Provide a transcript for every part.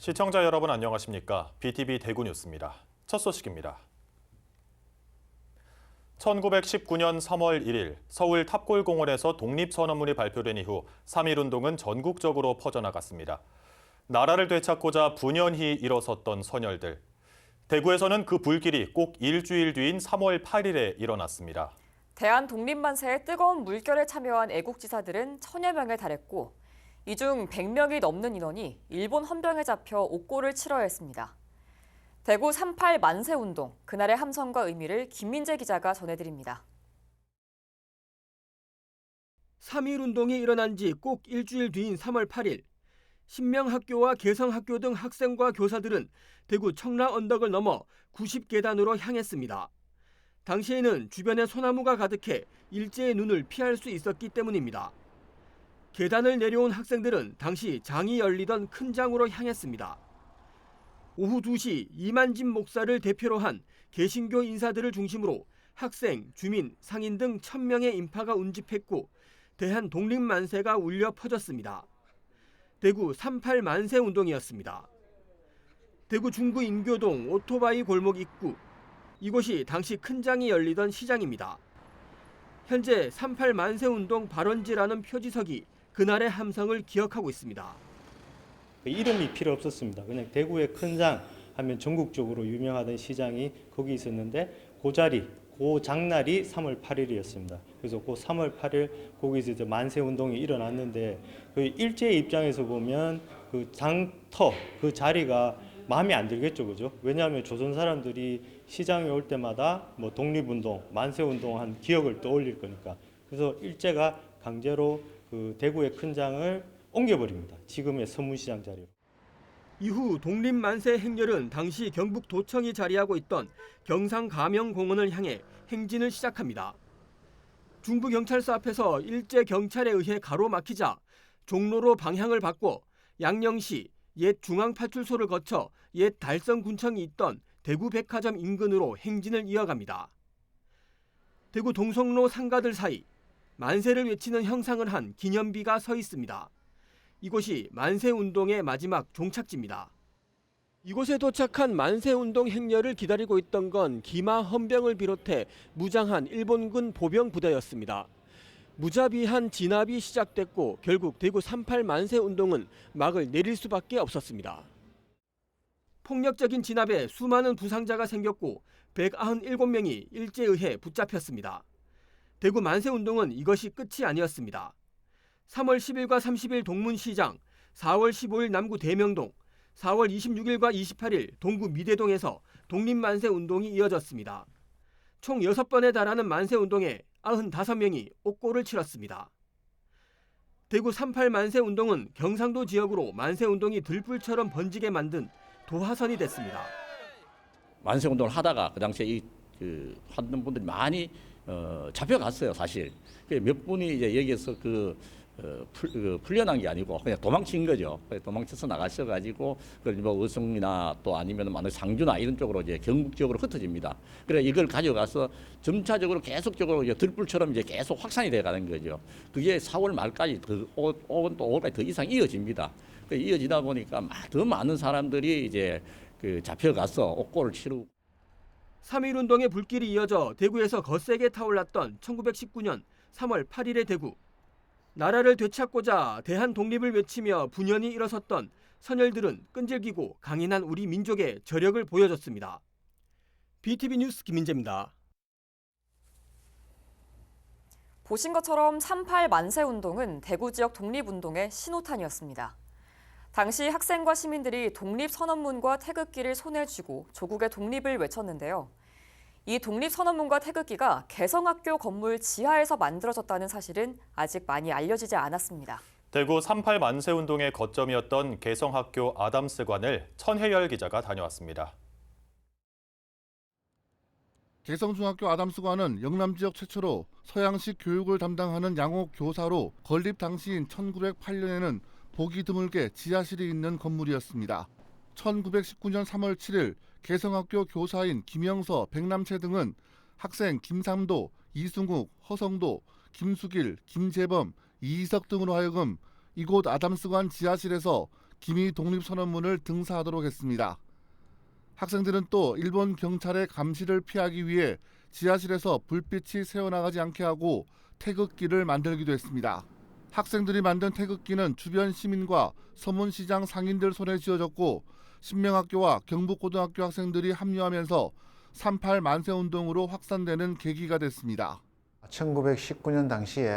시청자 여러분 안녕하십니까? BTV 대구 뉴스입니다. 첫 소식입니다. 1919년 3월 1일 서울 탑골공원에서 독립선언문이 발표된 이후 3.1운동은 전국적으로 퍼져나갔습니다. 나라를 되찾고자 분연히 일어섰던 선열들. 대구에서는 그 불길이 꼭 일주일 뒤인 3월 8일에 일어났습니다. 대한독립만세의 뜨거운 물결에 참여한 애국지사들은 1000여 명에 달했고 이 중 100명이 넘는 인원이 일본 헌병에 잡혀 옥고를 치러야 했습니다. 대구 3.8 만세운동, 그날의 함성과 의미를 김민재 기자가 전해드립니다. 3.1운동이 일어난 지 꼭 일주일 뒤인 3월 8일, 신명학교와 개성학교 등 학생과 교사들은 대구 청라 언덕을 넘어 90계단으로 향했습니다. 당시에는 주변에 소나무가 가득해 일제의 눈을 피할 수 있었기 때문입니다. 계단을 내려온 학생들은 당시 장이 열리던 큰 장으로 향했습니다. 오후 2시 이만진 목사를 대표로 한 개신교 인사들을 중심으로 학생, 주민, 상인 등 1000명의 인파가 운집했고 대한독립만세가 울려 퍼졌습니다. 대구 3.8 만세운동이었습니다. 대구 중구 인교동 오토바이 골목 입구, 이곳이 당시 큰 장이 열리던 시장입니다. 현재 3.8 만세운동 발원지라는 표지석이 그날의 함성을 기억하고 있습니다. 이름이 필요 없었습니다. 그냥 대구의 큰 장 하면 전국적으로 유명하던 시장이 거기 있었는데 그 자리, 그 장날이 3월 8일이었습니다. 그래서 그 3월 8일 거기서 이제 만세 운동이 일어났는데 그 일제 입장에서 보면 그 장터 그 자리가 마음에 안 들겠죠, 그죠? 왜냐하면 조선 사람들이 시장에 올 때마다 뭐 독립운동, 만세운동 한 기억을 떠올릴 거니까. 그래서 일제가 강제로 그 대구의 큰 장을 옮겨버립니다. 지금의 서문시장 자리로. 이후 독립만세 행렬은 당시 경북도청이 자리하고 있던 경상가명공원을 향해 행진을 시작합니다. 중부경찰서 앞에서 일제 경찰에 의해 가로막히자 종로로 방향을 바꿔 양령시 옛 중앙파출소를 거쳐 옛 달성군청이 있던 대구백화점 인근으로 행진을 이어갑니다. 대구 동성로 상가들 사이 만세를 외치는 형상을 한 기념비가 서 있습니다. 이곳이 만세운동의 마지막 종착지입니다. 이곳에 도착한 만세운동 행렬을 기다리고 있던 건 기마 헌병을 비롯해 무장한 일본군 보병 부대였습니다. 무자비한 진압이 시작됐고 결국 대구 3.8 만세운동은 막을 내릴 수밖에 없었습니다. 폭력적인 진압에 수많은 부상자가 생겼고 197명이 일제에 의해 붙잡혔습니다. 대구 만세운동은 이것이 끝이 아니었습니다. 3월 10일과 30일 동문시장, 4월 15일 남구 대명동, 4월 26일과 28일 동구 미대동에서 독립만세운동이 이어졌습니다. 총 6번에 달하는 만세운동에 95명이 옥고를 치렀습니다. 대구 3.8 만세운동은 경상도 지역으로 만세운동이 들불처럼 번지게 만든 도화선이 됐습니다. 만세운동을 하다가 그 당시에 하던 분들이 많이 잡혀갔어요, 사실. 몇 분이 이제 여기에서 풀려난 게 아니고 그냥 도망친 거죠. 도망쳐서 나가셔가지고 뭐 의성이나 또 아니면 많은 상주나 이런 쪽으로 이제 경북 지역으로 흩어집니다. 그래 이걸 가져가서 점차적으로 계속적으로 이제 들불처럼 이제 계속 확산이 돼가는 거죠. 그게 4월 말까지 또 5월까지 더 이상 이어집니다. 이어지다 보니까 더 많은 사람들이 이제 잡혀가서 옥고를 치르고. 3.1운동의 불길이 이어져 대구에서 거세게 타올랐던 1919년 3월 8일의 대구. 나라를 되찾고자 대한독립을 외치며 분연히 일어섰던 선열들은 끈질기고 강인한 우리 민족의 저력을 보여줬습니다. BTV 뉴스 김민재입니다. 보신 것처럼 3.8 만세운동은 대구 지역 독립운동의 신호탄이었습니다. 당시 학생과 시민들이 독립선언문과 태극기를 손에 쥐고 조국의 독립을 외쳤는데요. 이 독립선언문과 태극기가 개성학교 건물 지하에서 만들어졌다는 사실은 아직 많이 알려지지 않았습니다. 대구 3.8 만세운동의 거점이었던 개성학교 아담스관을 천혜열 기자가 다녀왔습니다. 개성중학교 아담스관은 영남 지역 최초로 서양식 교육을 담당하는 양옥 교사로 건립 당시인 1908년에는 보기 드물게 지하실이 있는 건물이었습니다. 1919년 3월 7일 개성학교 교사인 김영서, 백남채 등은 학생 김삼도, 이승욱, 허성도, 김수길, 김재범, 이희석 등으로 하여금 이곳 아담스관 지하실에서 기미 독립선언문을 등사하도록 했습니다. 학생들은 또 일본 경찰의 감시를 피하기 위해 지하실에서 불빛이 새어나가지 않게 하고 태극기를 만들기도 했습니다. 학생들이 만든 태극기는 주변 시민과 서문시장 상인들 손에 쥐어졌고 신명학교와 경북고등학교 학생들이 합류하면서 38 만세운동으로 확산되는 계기가 됐습니다. 1919년 당시에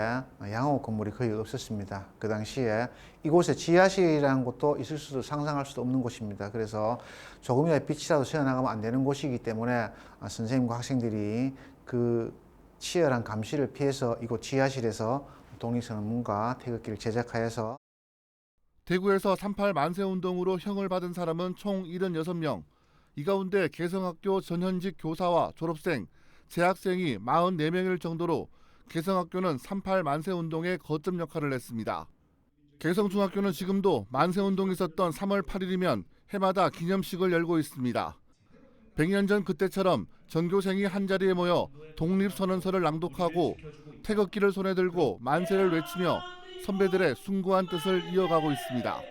양호 건물이 거의 없었습니다. 그 당시에 이곳에 지하실이라는 곳도 있을 수도 상상할 수도 없는 곳입니다. 그래서 조금이라도 빛이라도 새어나가면 안 되는 곳이기 때문에 선생님과 학생들이 그 치열한 감시를 피해서 이곳 지하실에서 독립선언문과 태극기를 제작하여서 대구에서 38 만세운동으로 형을 받은 사람은 총 76명. 이 가운데 개성학교 전현직 교사와 졸업생, 재학생이 44명일 정도로 개성학교는 38 만세운동의 거점 역할을 했습니다. 개성중학교는 지금도 만세운동이 있었던 3월 8일이면 해마다 기념식을 열고 있습니다. 100년 전 그때처럼 전교생이 한자리에 모여 독립선언서를 낭독하고 태극기를 손에 들고 만세를 외치며 선배들의 숭고한 뜻을 이어가고 있습니다.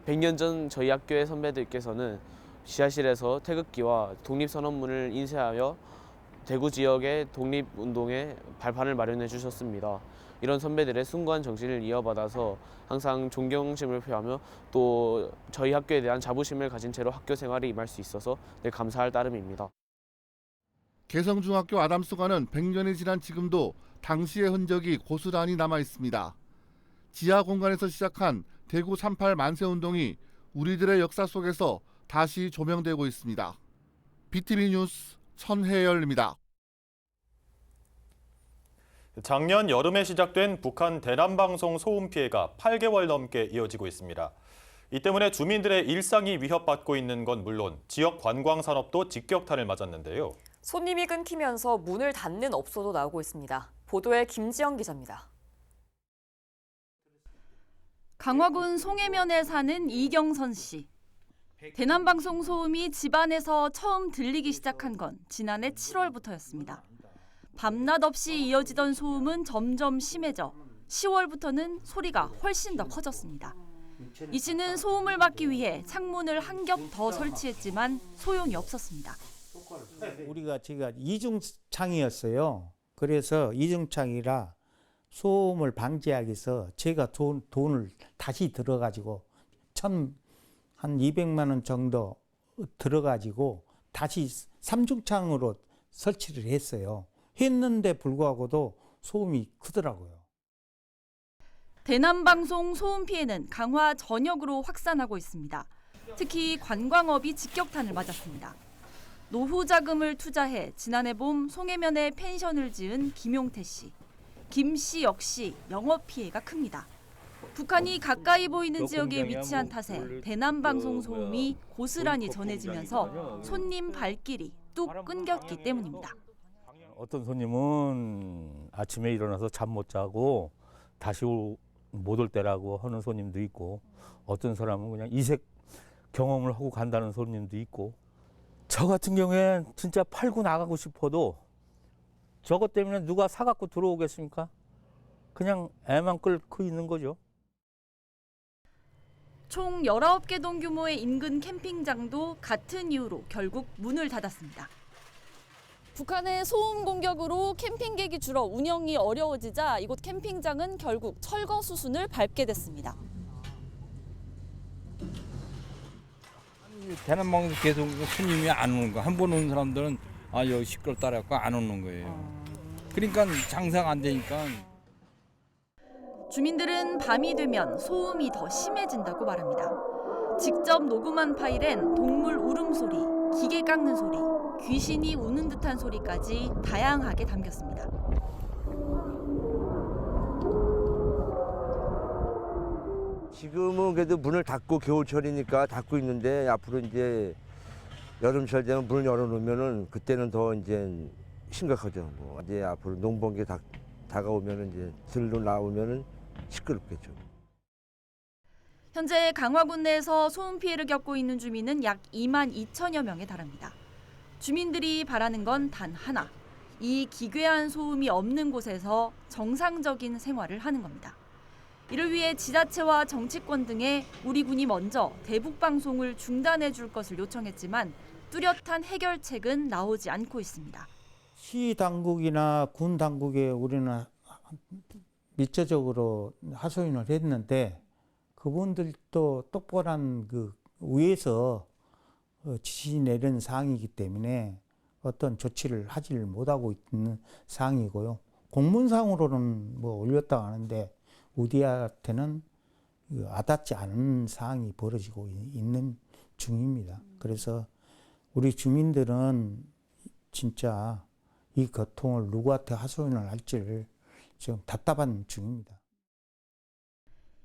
100년 전 저희 학교의 선배들께서는 지하실에서 태극기와 독립선언문을 인쇄하여 대구 지역의 독립운동에 발판을 마련해 주셨습니다. 이런 선배들의 숭고한 정신을 이어받아서 항상 존경심을 표하며 또 저희 학교에 대한 자부심을 가진 채로 학교 생활에 임할 수 있어서 늘 감사할 따름입니다. 개성중학교 아담수관은 100년이 지난 지금도 당시의 흔적이 고스란히 남아 있습니다. 지하 공간에서 시작한 대구 38 만세운동이 우리들의 역사 속에서 다시 조명되고 있습니다. BTV 뉴스 천혜열입니다. 작년 여름에 시작된 북한 대남방송 소음 피해가 8개월 넘게 이어지고 있습니다. 이 때문에 주민들의 일상이 위협받고 있는 건 물론 지역 관광산업도 직격탄을 맞았는데요. 손님이 끊기면서 문을 닫는 업소도 나오고 있습니다. 보도에 김지영 기자입니다. 강화군 송해면에 사는 이경선 씨. 대남방송 소음이 집안에서 처음 들리기 시작한 건 지난해 7월부터였습니다. 밤낮 없이 이어지던 소음은 점점 심해져 10월부터는 소리가 훨씬 더 커졌습니다. 이 씨는 소음을 막기 위해 창문을 한 겹 더 설치했지만 소용이 없었습니다. 제가 이중창이었어요. 그래서 이중창이라 소음을 방지하기 위해서 제가 돈을 다시 들어가지고 한 200만 원 정도 들어가지고 다시 3중창으로 설치를 했어요. 했는데 불구하고도 소음이 크더라고요. 대남방송 소음 피해는 강화 전역으로 확산하고 있습니다. 특히 관광업이 직격탄을 맞았습니다. 노후 자금을 투자해 지난해 봄 송해면에 펜션을 지은 김용태 씨. 김 씨 역시 영업 피해가 큽니다. 북한이 가까이 보이는 지역에 위치한 탓에 대남방송 소음이 고스란히 전해지면서 손님 발길이 뚝 끊겼기 때문입니다. 어떤 손님은 아침에 일어나서 잠 못 자고 다시 못 올 때라고 하는 손님도 있고 어떤 사람은 그냥 이색 경험을 하고 간다는 손님도 있고 저 같은 경우엔 진짜 팔고 나가고 싶어도 저것 때문에 누가 사갖고 들어오겠습니까? 그냥 애만 끓고 있는 거죠. 총 19개 동 규모의 인근 캠핑장도 같은 이유로 결국 문을 닫았습니다. 북한의 소음 공격으로 캠핑객이 줄어 운영이 어려워지자 이곳 캠핑장은 결국 철거 수순을 밟게 됐습니다. 대남방송 계속 손님이 안 오는 거야. 한 번 오는 사람들은 여기 시끄럽다 그래갖고 안 오는 거예요. 그러니까 장사가 안 되니까. 주민들은 밤이 되면 소음이 더 심해진다고 말합니다. 직접 녹음한 파일엔 동물 울음소리, 기계 깎는 소리, 귀신이 우는 듯한 소리까지 다양하게 담겼습니다. 지금은 그래도 문을 닫고 겨울철이니까 닫고 있는데 앞으로 이제 여름철 되면 문을 열어놓으면은 그때는 더 이제 심각하죠. 이제 앞으로 농번기 다가오면은 이제 들로 나오면은 시끄럽겠죠. 현재 강화군 내에서 소음 피해를 겪고 있는 주민은 약 2만 2천여 명에 달합니다. 주민들이 바라는 건 단 하나. 이 기괴한 소음이 없는 곳에서 정상적인 생활을 하는 겁니다. 이를 위해 지자체와 정치권 등에 우리 군이 먼저 대북 방송을 중단해 줄 것을 요청했지만 뚜렷한 해결책은 나오지 않고 있습니다. 시 당국이나 군 당국에 우리는 밀접적으로 하소연을 했는데 그분들도 똑바른 그 위에서 지시 내린 사항이기 때문에 어떤 조치를 하지를 못하고 있는 사항이고요. 공문상으로는 뭐 올렸다고 하는데 우리한테는 와닿지 않은 사항이 벌어지고 있는 중입니다. 그래서 우리 주민들은 진짜 이 고통을 누구한테 하소연을 할지를 지금 답답한 중입니다.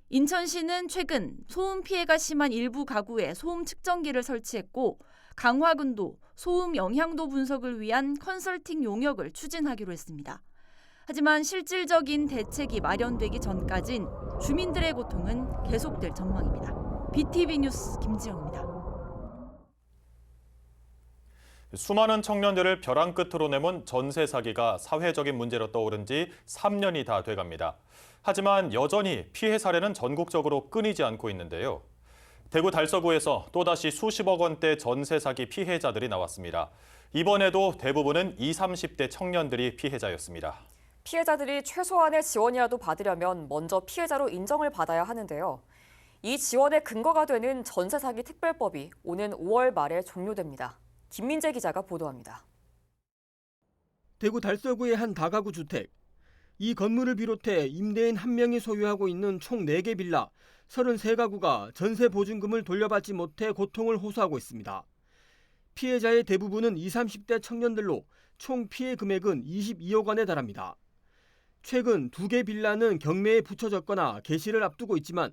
인천시는 최근 소음 피해가 심한 일부 가구에 소음 측정기를 설치했고 강화군도 소음 영향도 분석을 위한 컨설팅 용역을 추진하기로 했습니다. 하지만 실질적인 대책이 마련되기 전까진 주민들의 고통은 계속될 전망입니다. BTV 뉴스 김지영입니다. 수많은 청년들을 벼랑 끝으로 내몬 전세 사기가 사회적인 문제로 떠오른 지 3년이 다 돼갑니다. 하지만 여전히 피해 사례는 전국적으로 끊이지 않고 있는데요. 대구 달서구에서 또다시 수십억 원대 전세 사기 피해자들이 나왔습니다. 이번에도 대부분은 20, 30대 청년들이 피해자였습니다. 피해자들이 최소한의 지원이라도 받으려면 먼저 피해자로 인정을 받아야 하는데요. 이 지원의 근거가 되는 전세 사기 특별법이 오는 5월 말에 종료됩니다. 김민재 기자가 보도합니다. 대구 달서구의 한 다가구 주택. 이 건물을 비롯해 임대인 1명이 소유하고 있는 총 4개 빌라 33가구가 전세 보증금을 돌려받지 못해 고통을 호소하고 있습니다. 피해자의 대부분은 20, 30대 청년들로 총 피해 금액은 22억 원에 달합니다. 최근 2개 빌라는 경매에 붙여졌거나 개시를 앞두고 있지만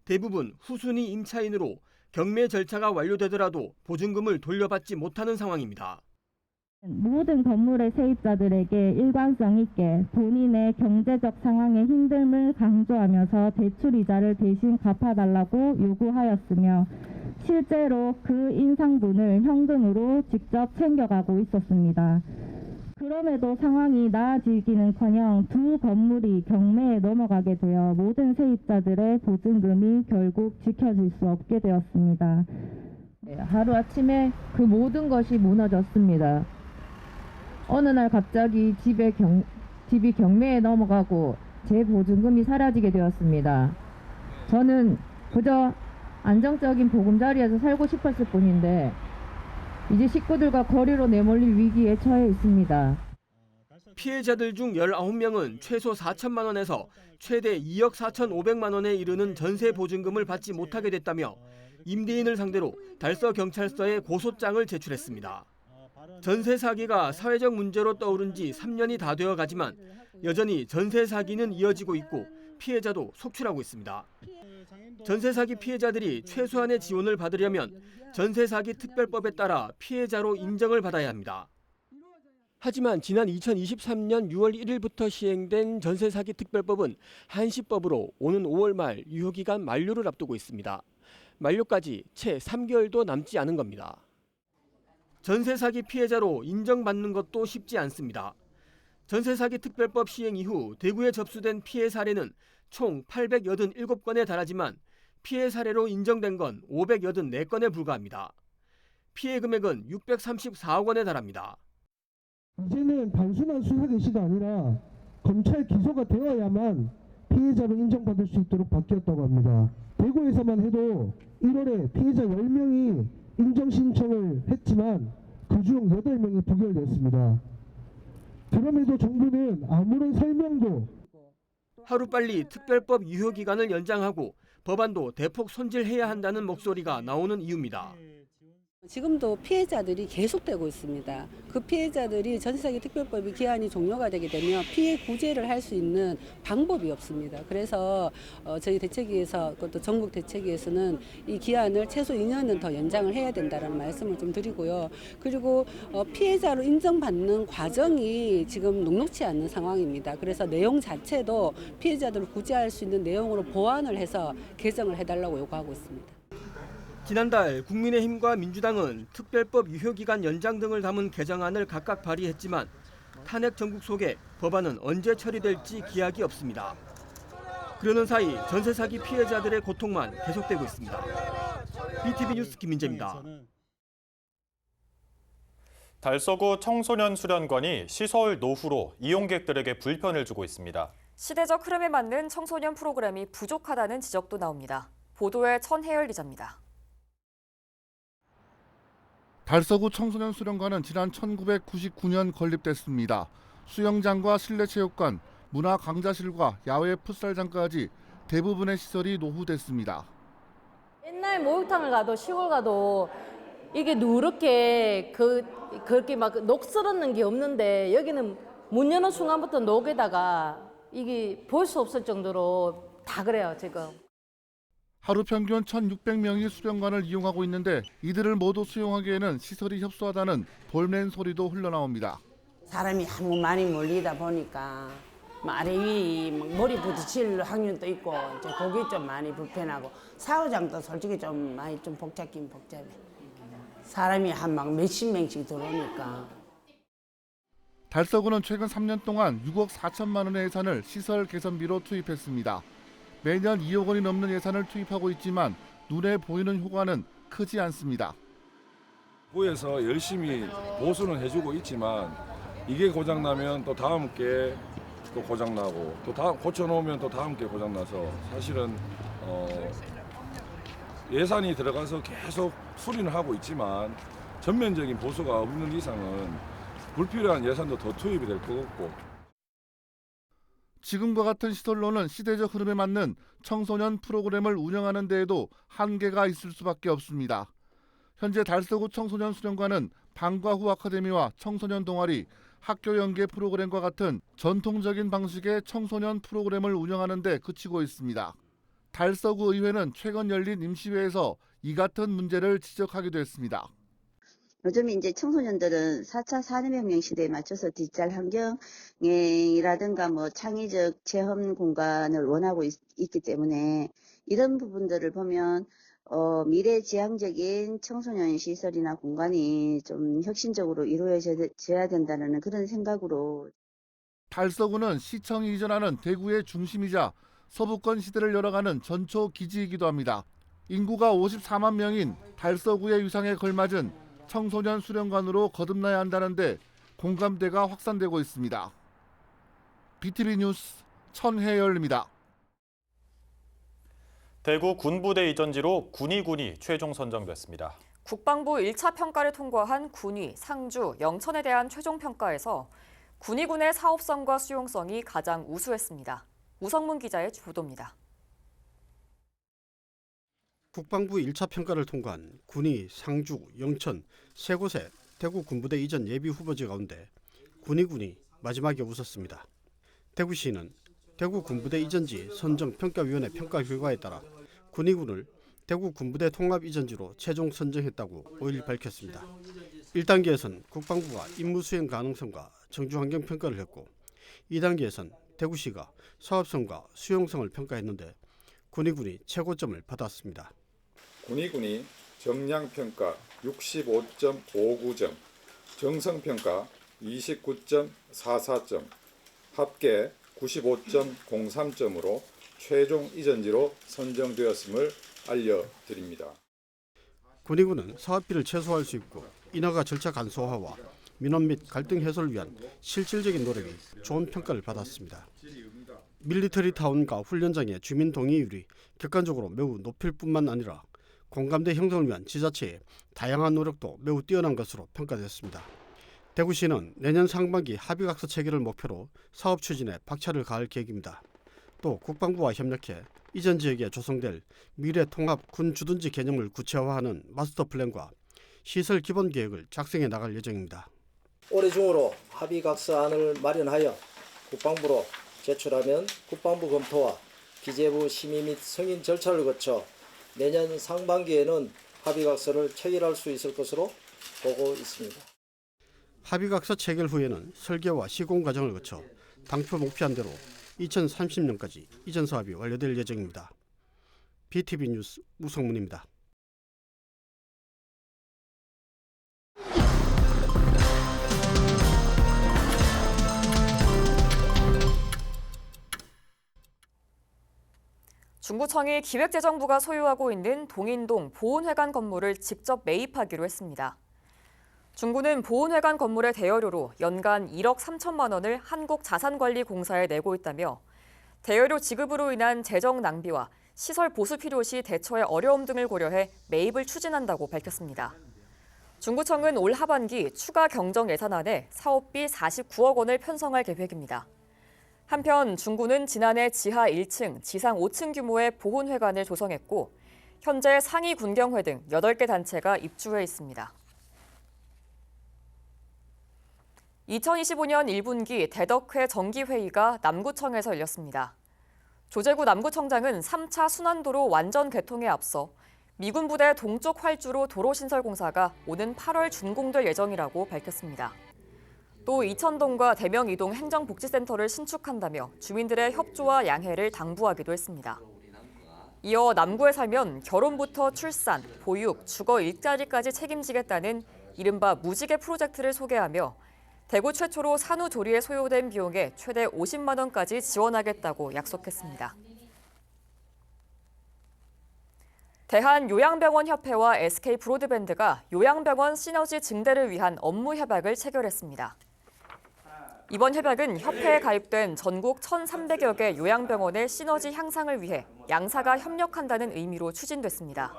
대부분 후순위 임차인으로 경매 절차가 완료되더라도 보증금을 돌려받지 못하는 상황입니다. 모든 건물의 세입자들에게 일관성 있게 본인의 경제적 상황의 힘듦을 강조하면서 대출 이자를 대신 갚아달라고 요구하였으며 실제로 그 인상분을 현금으로 직접 챙겨가고 있었습니다. 그럼에도 상황이 나아지기는커녕 두 건물이 경매에 넘어가게 되어 모든 세입자들의 보증금이 결국 지켜질 수 없게 되었습니다. 하루아침에 그 모든 것이 무너졌습니다. 어느 날 갑자기 집이 경매에 넘어가고 제 보증금이 사라지게 되었습니다. 저는 그저 안정적인 보금자리에서 살고 싶었을 뿐인데 이제 식구들과 거리로 내몰릴 위기에 처해 있습니다. 피해자들 중 19명은 최소 4천만 원에서 최대 2억 4,500만 원에 이르는 전세 보증금을 받지 못하게 됐다며 임대인을 상대로 달서경찰서에 고소장을 제출했습니다. 전세 사기가 사회적 문제로 떠오른 지 3년이 다 되어 가지만 여전히 전세 사기는 이어지고 있고 피해자도 속출하고 있습니다. 전세 사기 피해자들이 최소한의 지원을 받으려면 전세 사기 특별법에 따라 피해자로 인정을 받아야 합니다. 하지만 지난 2023년 6월 1일부터 시행된 전세 사기 특별법은 한시법으로 오는 5월 말 유효기간 만료를 앞두고 있습니다. 만료까지 채 3개월도 남지 않은 겁니다. 전세 사기 피해자로 인정받는 것도 쉽지 않습니다. 전세 사기 특별법 시행 이후 대구에 접수된 피해 사례는 총 887건에 달하지만 피해 사례로 인정된 건 584건에 불과합니다. 피해 금액은 634억 원에 달합니다. 이제는 단순한 수사 개시가 아니라 검찰 기소가 되어야만 피해자로 인정받을 수 있도록 바뀌었다고 합니다. 대구에서만 해도 1월에 피해자 10명이 인정 신청을 했지만 그중 8명이 부결됐습니다. 그럼에도 정부는 아무런 설명도 하루빨리 특별법 유효기간을 연장하고 법안도 대폭 손질해야 한다는 목소리가 나오는 이유입니다. 지금도 피해자들이 계속되고 있습니다. 그 피해자들이 전세사기 특별법이 기한이 종료가 되게 되면 피해 구제를 할 수 있는 방법이 없습니다. 그래서 저희 대책위에서 또 전국 대책위에서는 이 기한을 최소 2년은 더 연장을 해야 된다는 말씀을 좀 드리고요. 그리고 피해자로 인정받는 과정이 지금 녹록치 않는 상황입니다. 그래서 내용 자체도 피해자들을 구제할 수 있는 내용으로 보완을 해서 개정을 해달라고 요구하고 있습니다. 지난달 국민의힘과 민주당은 특별법 유효기간 연장 등을 담은 개정안을 각각 발의했지만 탄핵 정국 속에 법안은 언제 처리될지 기약이 없습니다. 그러는 사이 전세 사기 피해자들의 고통만 계속되고 있습니다. BTV 뉴스 김민재입니다. 달서구 청소년 수련관이 시설 노후로 이용객들에게 불편을 주고 있습니다. 시대적 흐름에 맞는 청소년 프로그램이 부족하다는 지적도 나옵니다. 보도에 천혜열 기자입니다. 달서구 청소년 수련관은 지난 1999년 건립됐습니다. 수영장과 실내체육관, 문화 강좌실과 야외 풋살장까지 대부분의 시설이 노후됐습니다. 옛날 목욕탕을 가도 시골 가도 이게 누렇게 그렇게 막 녹슬었는 게 없는데 여기는 문 여는 순간부터 녹에다가 이게 볼 수 없을 정도로 다 그래요 지금. 하루 평균 1,600명이 수련관을 이용하고 있는데 이들을 모두 수용하기에는 시설이 협소하다는 볼멘 소리도 흘러나옵니다. 사람이 너무 많이 몰리다 보니까 아래 위 머리 부딪힐 확률도 있고 이제 그게 좀 많이 불편하고 샤워장도 솔직히 좀 많이 좀 복잡해. 사람이 한 막 몇십 명씩 들어오니까. 달서구는 최근 3년 동안 6억 4천만 원의 예산을 시설 개선비로 투입했습니다. 매년 2억 원이 넘는 예산을 투입하고 있지만 눈에 보이는 효과는 크지 않습니다. 구에서 열심히 보수는 해주고 있지만 이게 고장나면 또 다음 게 또 고장나고 또 다음 고쳐놓으면 또 다음 게 고장나서 사실은 예산이 들어가서 계속 수리는 하고 있지만 전면적인 보수가 없는 이상은 불필요한 예산도 더 투입이 될 것 같고. 지금과 같은 시설로는 시대적 흐름에 맞는 청소년 프로그램을 운영하는 데에도 한계가 있을 수밖에 없습니다. 현재 달서구 청소년 수련관은 방과 후 아카데미와 청소년 동아리, 학교 연계 프로그램과 같은 전통적인 방식의 청소년 프로그램을 운영하는 데 그치고 있습니다. 달서구 의회는 최근 열린 임시회에서 이 같은 문제를 지적하기도 했습니다. 요즘 이제 청소년들은 4차 산업혁명 시대에 맞춰서 디지털 환경이라든가 뭐 창의적 체험 공간을 원하고 있기 때문에 이런 부분들을 보면 미래지향적인 청소년 시설이나 공간이 좀 혁신적으로 이루어져야 된다는 그런 생각으로. 달서구는 시청이 이전하는 대구의 중심이자 서부권 시대를 열어가는 전초 기지이기도 합니다. 인구가 54만 명인 달서구의 위상에 걸맞은 청소년 수련관으로 거듭나야 한다는데 공감대가 확산되고 있습니다. BTV 뉴스 천혜열입니다. 대구 군부대 이전지로 군위군이 최종 선정됐습니다. 국방부 1차 평가를 통과한 군위, 상주, 영천에 대한 최종 평가에서 군위군의 사업성과 수용성이 가장 우수했습니다. 우성문 기자의 보도입니다. 국방부 1차 평가를 통과한 군위, 상주, 영천 세 곳의 대구 군부대 이전 예비 후보지 가운데 군위군이 마지막에 웃었습니다. 대구시는 대구 군부대 이전지 선정평가위원회 평가 결과에 따라 군위군을 대구 군부대 통합 이전지로 최종 선정했다고 5일 밝혔습니다. 1단계에선 국방부가 임무 수행 가능성과 정주환경 평가를 했고 2단계에선 대구시가 사업성과 수용성을 평가했는데 군위군이 최고점을 받았습니다. 군위군이 정량평가 65.59점, 정성평가 29.44점, 합계 95.03점으로 최종 이전지로 선정되었음을 알려드립니다. 군위군은 사업비를 최소화할 수 있고 인허가 절차 간소화와 민원 및 갈등 해소를 위한 실질적인 노력이 좋은 평가를 받았습니다. 밀리터리 타운과 훈련장의 주민 동의율이 객관적으로 매우 높을 뿐만 아니라 공감대 형성을 위한 지자체의 다양한 노력도 매우 뛰어난 것으로 평가됐습니다. 대구시는 내년 상반기 합의각서 체결을 목표로 사업 추진에 박차를 가할 계획입니다. 또 국방부와 협력해 이전 지역에 조성될 미래 통합 군 주둔지 개념을 구체화하는 마스터 플랜과 시설 기본 계획을 작성해 나갈 예정입니다. 올해 중으로 합의각서안을 마련하여 국방부로 제출하면 국방부 검토와 기재부 심의 및 승인 절차를 거쳐 내년 상반기에는 합의각서를 체결할 수 있을 것으로 보고 있습니다. 합의각서 체결 후에는 설계와 시공 과정을 거쳐 당초 목표한 대로 2030년까지 이전 사업이 완료될 예정입니다. BTV 뉴스 우성문입니다. 중구청이 기획재정부가 소유하고 있는 동인동 보훈회관 건물을 직접 매입하기로 했습니다. 중구는 보훈회관 건물의 대여료로 연간 1억 3천만 원을 한국자산관리공사에 내고 있다며 대여료 지급으로 인한 재정 낭비와 시설 보수 필요 시 대처의 어려움 등을 고려해 매입을 추진한다고 밝혔습니다. 중구청은 올 하반기 추가 경정 예산안에 사업비 49억 원을 편성할 계획입니다. 한편 중구는 지난해 지하 1층, 지상 5층 규모의 보훈회관을 조성했고 현재 상위 군경회 등 8개 단체가 입주해 있습니다. 2025년 1분기 대덕회 정기회의가 남구청에서 열렸습니다. 조재구 남구청장은 3차 순환도로 완전 개통에 앞서 미군 부대 동쪽 활주로 도로 신설 공사가 오는 8월 준공될 예정이라고 밝혔습니다. 또 이천동과 대명 이동 행정복지센터를 신축한다며 주민들의 협조와 양해를 당부하기도 했습니다. 이어 남구에 살면 결혼부터 출산, 보육, 주거 일자리까지 책임지겠다는 이른바 무지개 프로젝트를 소개하며 대구 최초로 산후조리에 소요된 비용에 최대 50만 원까지 지원하겠다고 약속했습니다. 대한요양병원협회와 SK브로드밴드가 요양병원 시너지 증대를 위한 업무 협약을 체결했습니다. 이번 협약은 협회에 가입된 전국 1,300여 개 요양병원의 시너지 향상을 위해 양사가 협력한다는 의미로 추진됐습니다.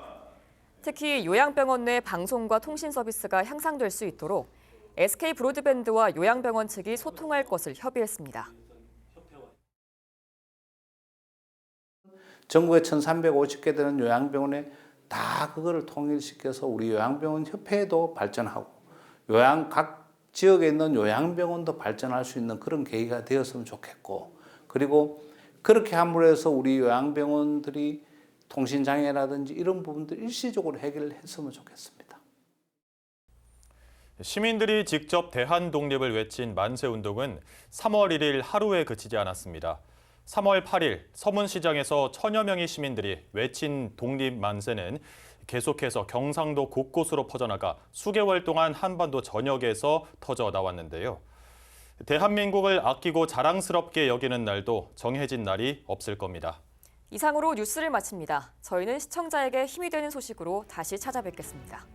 특히 요양병원 내 방송과 통신 서비스가 향상될 수 있도록 SK브로드밴드와 요양병원 측이 소통할 것을 협의했습니다. 전국에 1,350개 되는 요양병원에 다 그거를 통일시켜서 우리 요양병원 협회도 발전하고 각 지역에 있는 요양병원도 발전할 수 있는 그런 계기가 되었으면 좋겠고, 그리고 그렇게 함으로 해서 우리 요양병원들이 통신장애라든지 이런 부분들 일시적으로 해결을 했으면 좋겠습니다. 시민들이 직접 대한독립을 외친 만세운동은 3월 1일 하루에 그치지 않았습니다. 3월 8일 서문시장에서 천여 명의 시민들이 외친 독립만세는 계속해서 경상도 곳곳으로 퍼져나가 수개월 동안 한반도 전역에서 터져 나왔는데요. 대한민국을 아끼고 자랑스럽게 여기는 날도 정해진 날이 없을 겁니다. 이상으로 뉴스를 마칩니다. 저희는 시청자에게 힘이 되는 소식으로 다시 찾아뵙겠습니다.